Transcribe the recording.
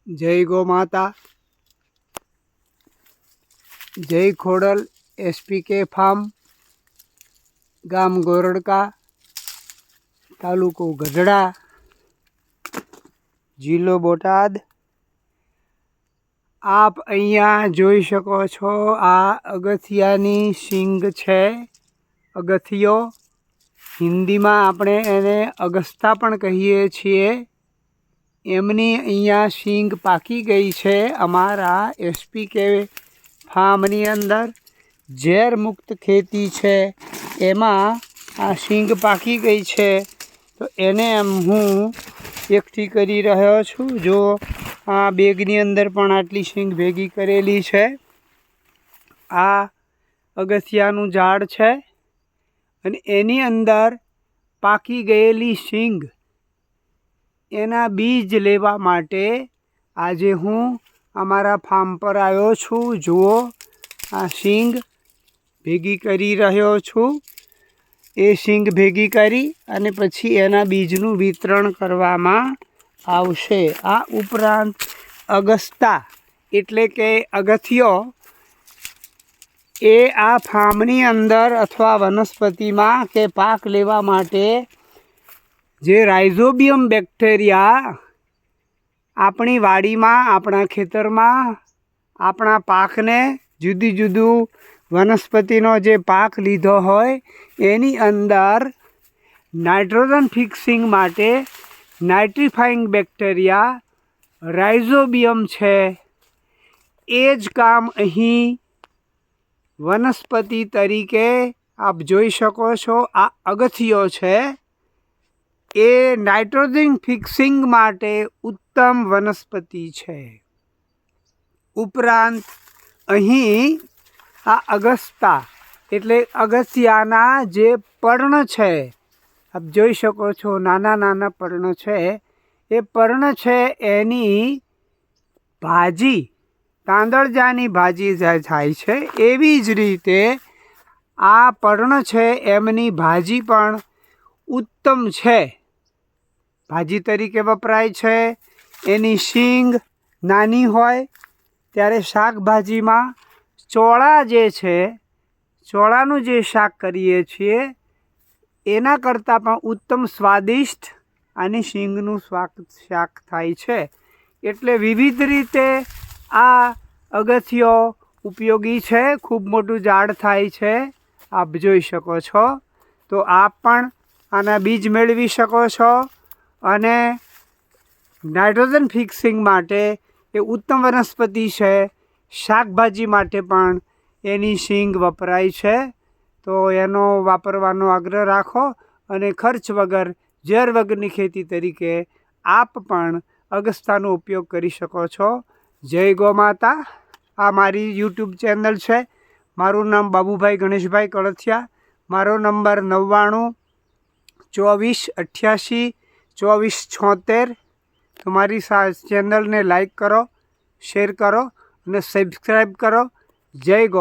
जय गौ माता। जय खोडल एसपीके फार्म, गाम गोरड़का, तालुको गढ़ड़ा, जिल्लो बोटाद। आप अहींया जोई शको छो आ अगथियानी सींग छे। अगथियो हिंदी में आपणे एने अगस्ता पण कहीए छीए। एमनी अहींया सींग पाकी गई छे। अमारा एसपीके फार्मनी अंदर झेर मुक्त खेती छे, एमां आ सींग पाकी गई छे तो एने हूँ एकठी करी रह्यो छूं। जो आ बेगनी अंदर पण आटली सींग भेगी करेली छे। आ अगथियानुं झाड़ छे अने एनी अंदर पाकी गयेली सींग एना बीज लेवा माटे आजे हूँ अमारा फार्म पर आव्यो छूं। जुओ आ सींग भेगी करी रह्यो छूं। ए सींग भेगी करी अने पछी एना बीजनुं वितरण करवामां आवशे। आ उपरांत अगस्ता एटले के अगथियो ए आ फार्मनी अंदर अथवा वनस्पति में के पाक लेवा माटे जे राइजोबियम बेक्टेरिया अपनी वाड़ी में, अपना खेतर में, अपना पाक ने जुदी जुदू वनस्पतिनो जे पाक लीधो होय एनी अंदर नाइट्रोजन फिक्सिंग माटे नाइट्रीफाइंग बेक्टेरिया राइजोबियम छे। एज काम अहीं वनस्पति तरीके आप जोई शको छो। आ अगथियो छे ए नाइट्रोजन फिक्सिंग माटे उत्तम वनस्पति छे। उपरांत अहीं आ अगस्ता एटले अगसियाना जे पर्ण छे आप जोई शको छो। नाना नाना पर्ण छे। ए पर्ण छे एनी भाजी तांदळजानी भाजी थाय छे। एवी ज रीते आ पर्ण छे एमनी भाजी पण उत्तम छे, भाजी तरीके वपराय छे। एनी सींग नानी होय त्यारे शाकभाजी में चोळा जे छे, चोळानुं जे शाक करीए छीए एना करता पण उत्तम स्वादिष्ट आनी सींगनुं शाक थाय छे। एटले विविध रीते आ अगथियो उपयोगी छे। खूब मोटुं झाड़ थाय छे, आप जोई शको छो। तो आप पण आना बीज मेळवी शको छो अने नाइट्रोजन फिक्सिंग माटे ए उत्तम वनस्पति छे। शाकभाजी माटे पण एनी सींग वपराय छे। तो एनो वापरवानो आग्रह राखो अने खर्च वगर झेर वगरनी खेती तरीके आप पण अगस्तानो उपयोग करी शको छो। जय गौ माता। आ मारी यूट्यूब चेनल छे। मारू नाम बाबूभाई गणेशभाई कड़थिया। मारो नंबर 99 24 88 24 76। तुम्हारी चैनल ने लाइक करो, शेर करो और सब्सक्राइब करो। जय गौ।